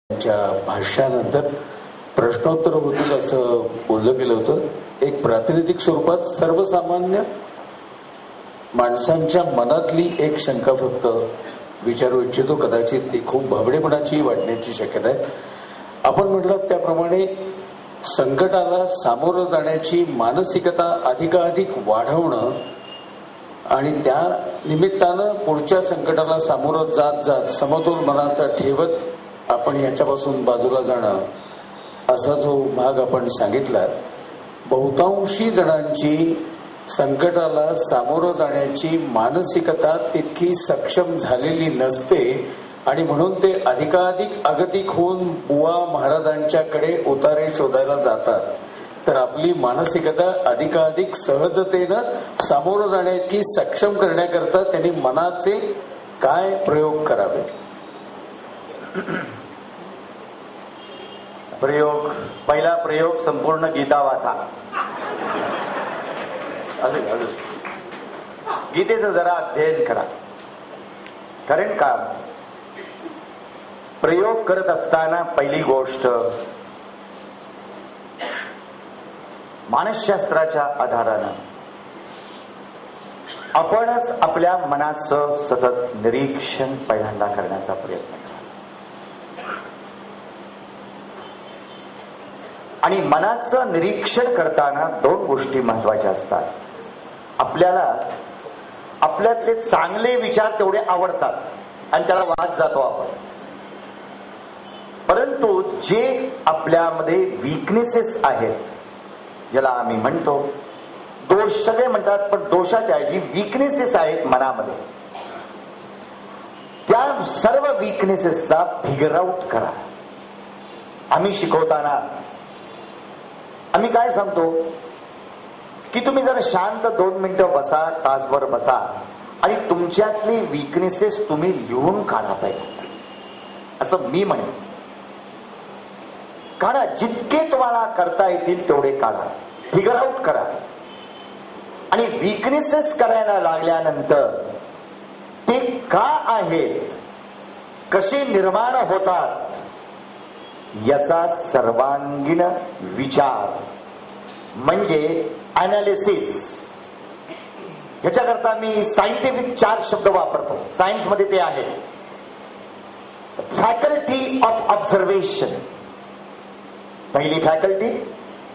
त्यांच्या भाष्यानंतर प्रश्नोत्तर होतील असं बोललं गेलं होतं. एक प्रातिनिधिक स्वरूपात सर्वसामान्य माणसांच्या मनातली एक शंका फक्त विचारू इच्छितो. कदाचित ती खूप भाबडेपणाची वाटण्याची शक्यता आहे. आपण म्हटलं त्याप्रमाणे संकटाला सामोरं जाण्याची मानसिकता अधिकाधिक वाढवणं आणि त्या निमित्तानं पुढच्या संकटाला सामोरं जात जात समतोल मनात ठेवत आपण याच्यापासून बाजूला जाणं असा जो भाग आपण सांगितला. बहुतांशी जणांची संकटाला सामोरं जाण्याची मानसिकता तितकी सक्षम झालेली नसते आणि म्हणून ते अधिकाधिक अगतिक होऊन बुवा महाराजांच्याकडे उतारे शोधायला जातात. तर आपली मानसिकता अधिकाधिक सहजतेनं सामोरं जाण्याची सक्षम करण्याकरता त्यांनी मनाचे काय प्रयोग करावे. पहिला प्रयोग संपूर्ण गीता वाचा. गीतेचं जरा अध्ययन करा. कारण का प्रयोग करत असताना पहिली गोष्ट मानसशास्त्राच्या आधारानं आपणच आपल्या मनाचं सतत निरीक्षण पहिल्यांदा करण्याचा प्रयत्न करा. आणि मनाचं निरीक्षण करताना दोन गोष्टी महत्वाच्या असतात. आपल्याला आपल्यातले चांगले विचार तेवढे आवडतात आणि त्याला वाद जातो आपण. परंतु जे आपल्यामध्ये वीकनेसेस आहेत, ज्याला आम्ही म्हणतो दोष, सगळे म्हणतात पण दोषाच्या ऐवजी वीकनेसेस आहेत मनामध्ये, त्या सर्व वीकनेसेसचा फिगर आउट करा. आम्ही शिकवताना आम्ही काय सांगतो की तुम्ही जरा शांत 2 मिनिटं बसा, तासभर बसा आणि तुमच्यातली वीकनेसेस तुम्ही लिहून काढा पाहिजे असं मी म्हणेन. काढा, जितके तुम्हाला करता येतील तेवढे काढा, फिगर आउट करा. आणि वीकनेसेस करायला लागल्यानंतर ते का आहेत, कसे निर्माण होतात याचा सर्वांगीण विचार म्हणजे अनालिसिस. याच्याकरता मी सायंटिफिक 4 शब्द वापरतो. सायन्स मध्ये ते आहे फॅकल्टी ऑफ ऑब्झर्वेशन. पहिली फॅकल्टी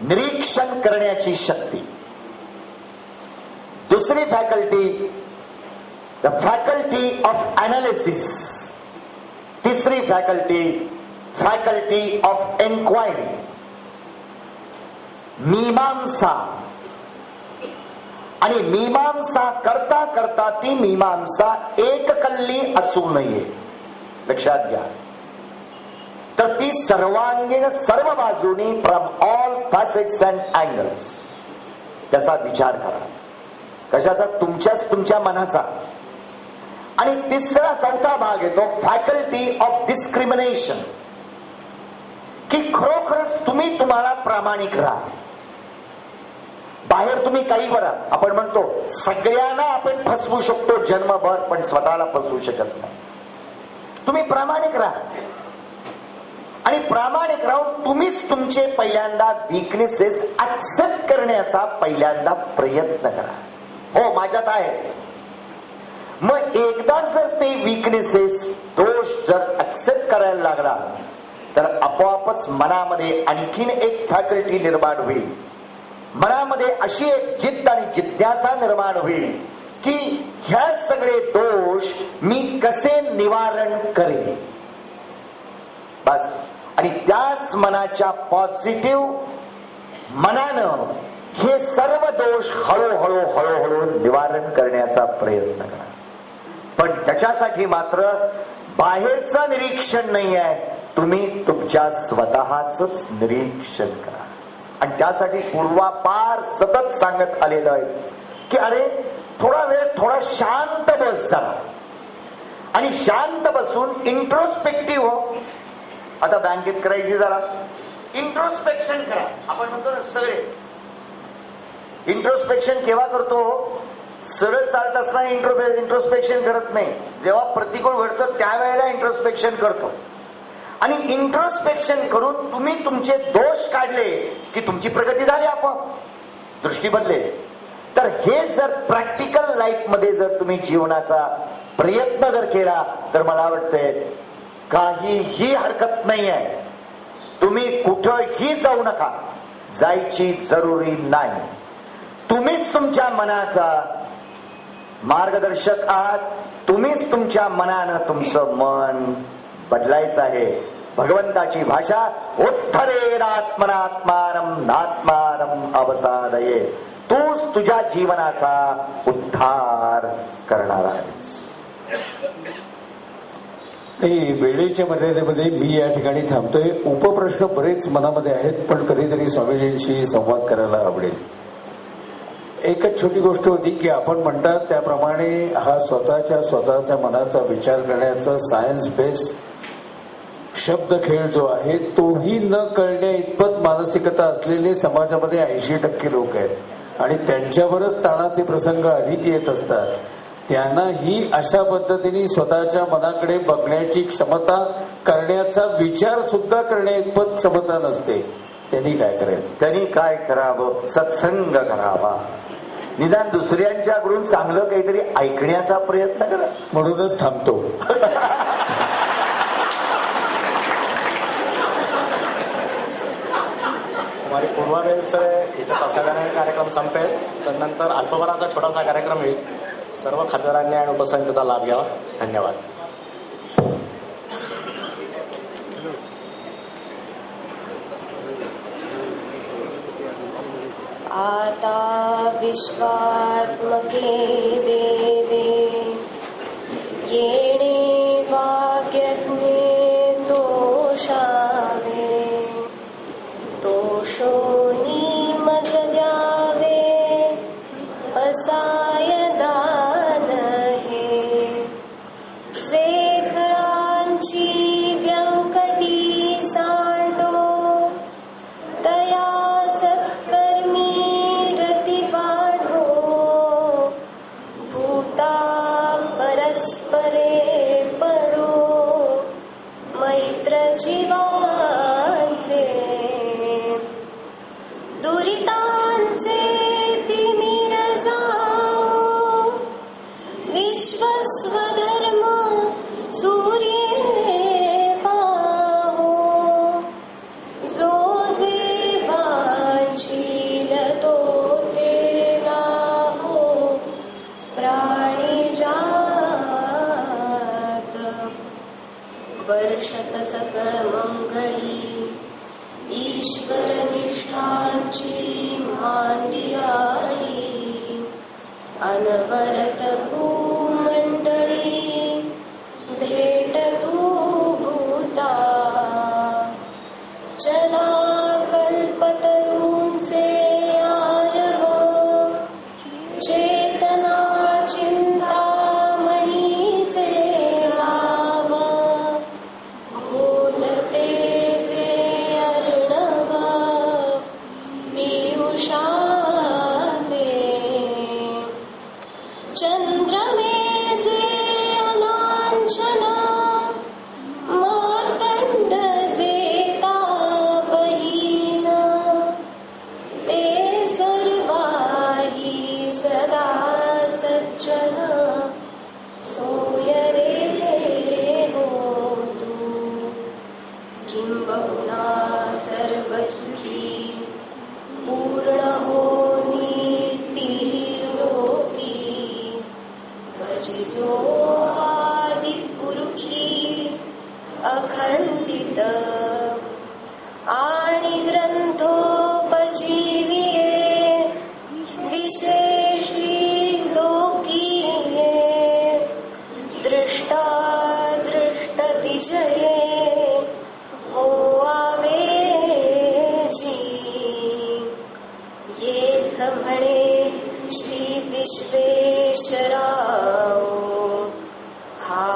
निरीक्षण करण्याची शक्ती. दुसरी faculty the faculty of analysis. तिसरी फॅकल्टी ऑफ एन्क्वायरी, मीमांसा. आणि मीमांसा करता करता ती मीमांसा एककल्ली असू नये, लक्षात घ्या. तर ती सर्वांगीण, सर्व बाजूनी, from all facets and angles त्याचा विचार करा. कशाचा? तुमच्या मनाचा. आणि तिसरा चौथा भाग येतो फॅकल्टी ऑफ डिस्क्रिमिनेशन, की खरोखरच तुम्ही तुम्हाला प्रामाणिक राहा. बाहेर तुम्ही काही करा, आपण म्हणतो सगळ्यांना आपण फसवू शकतो जन्मभर, पण स्वतःला फसवू शकत नाही. तुम्ही प्रामाणिक राहा आणि प्रामाणिक राहून तुम्हीच तुमचे पहिल्यांदा वीकनेसेस ऍक्सेप्ट करण्याचा पहिल्यांदा प्रयत्न करा. हो, माझ्यात आहे. मग एकदा जर ते वीकनेसेस, दोष जर ऍक्सेप्ट करायला लागला तर आपोआपच मनामध्ये आणखीन एक फॅकल्टी निर्माण होईल. मनामध्ये अशी एक जिद्द आणि जिज्ञासा निर्माण होईल की ह्या सगळे दोष मी कसे निवारण करेन. बस. आणि त्याच मनाच्या पॉझिटिव्ह मनानं हे सर्व दोष हळूहळू निवारण करण्याचा प्रयत्न करा. पण त्याच्यासाठी मात्र बाहेरचं निरीक्षण नाही आहे, तुम्ही तुमच्या स्वतःच निरीक्षण करा. आणि त्यासाठी पूर्वापार सतत सांगत आलेलं आहे की अरे थोडा वेळ थोडा शांत बस जरा आणि शांत बसून इंट्रोस्पेक्टिव्ह हो. आता बँकेत करायची जरा इंट्रोस्पेक्शन करा. आपण म्हणतो ना सगळे इंट्रोस्पेक्शन केव्हा करतो? सरळ चालत असताना इंट्रोस्पेक्शन करत नाही. जेव्हा प्रतिकूल घडतं त्यावेळेला इंट्रोस्पेक्शन करतो. आणि इंट्रोस्पेक्शन करून तुम्ही तुमचे दोष काढले की तुमची प्रगती झाली, आपोआप दृष्टी बदले. तर हे जर प्रॅक्टिकल लाईफ मध्ये जर तुम्ही जीवनाचा प्रयत्न जर केला तर मला वाटतंय काहीही हरकत नाही आहे. तुम्ही कुठंही जाऊ नका, जायची जरुरी नाही. तुम्हीच तुमच्या मनाचा मार्गदर्शक आहात. तुम्हीच तुमच्या मनानं तुमचं मन बदलायचं आहे. भगवंताची भाषा उत्थरेनात्मनात्मानम नात्मानम अवसादये. तूच तुझ्या जीवनाचा उद्धार करणार आहेस. वेळेच्या मर्यादेमध्ये मी या ठिकाणी थांबतोय. उपप्रश्न बरेच मनामध्ये आहेत, पण कधीतरी स्वामीजींशी संवाद करायला आवडेल. एकच छोटी गोष्ट होती की आपण म्हणतात त्याप्रमाणे हा स्वतःच्या मनाचा विचार करण्याचा सायन्स बेस शब्द खेळ जो आहे तोही न कळण्या इतपत मानसिकता असलेले समाजामध्ये 80% लोक आहेत आणि त्यांच्यावरच ताणाचे प्रसंग अधिक येत असतात. त्यांनाही अशा पद्धतीने स्वतःच्या मनाकडे बघण्याची क्षमता, करण्याचा विचार सुद्धा करण्या इतपत क्षमता नसते. त्यांनी काय करायचं? त्यांनी काय करावं? सत्संग करावा. निदान दुसऱ्यांच्याकडून चांगलं काहीतरी ऐकण्याचा प्रयत्न करा. म्हणूनच थांबतो. हमारी पूर्वावेळचं याच्या तासागाने कार्यक्रम संपेल, तर नंतर अल्पभराचा छोटासा कार्यक्रम होईल. सर्व खातेदारांनी आणि उपसमितीचा लाभ घ्यावा. धन्यवाद. आता विश्वात्मके देवे येणे वाग्यज्ञे तोषावे. तोषोनी मज द्यावे असाय दान हे. जे खळांची व्यंकटी सांडो तया सत्कर्मी रती वाढो. भूता परस्परे पडो मैत्र जीवांचे. दुरितांचे तिमिर जाओ विश्वस्वधर्म सूर्ये पाहो. जो जे वांछील तो ते लाभो प्राणी जात. वर्षत सकळ मंगळी ईश्वर निष्ठांची मांदियाळी. अनवरत भूमंडळी भेट तू भूता. चला कल्पतरूंचे आरव चेतना चिंतामणीचे गाव. बोलते जे अर्णव पियुषाचे. चंद्रमेचे अनांचना मार्तंड जे तापहीन. ते सर्वाही सदा सज्जन सोयरे हो तू. किंबहुना सर्वसुखी पूर्ण होनी तिही लोकी. भजिजो आदिपुरुषी अखंडित आणि ग्रंथोपजीविये विशेषी लोकीये. दृष्टा दृष्ट विजये होवावे जी. येथ म्हणे श्री विश्वेश्वराव हा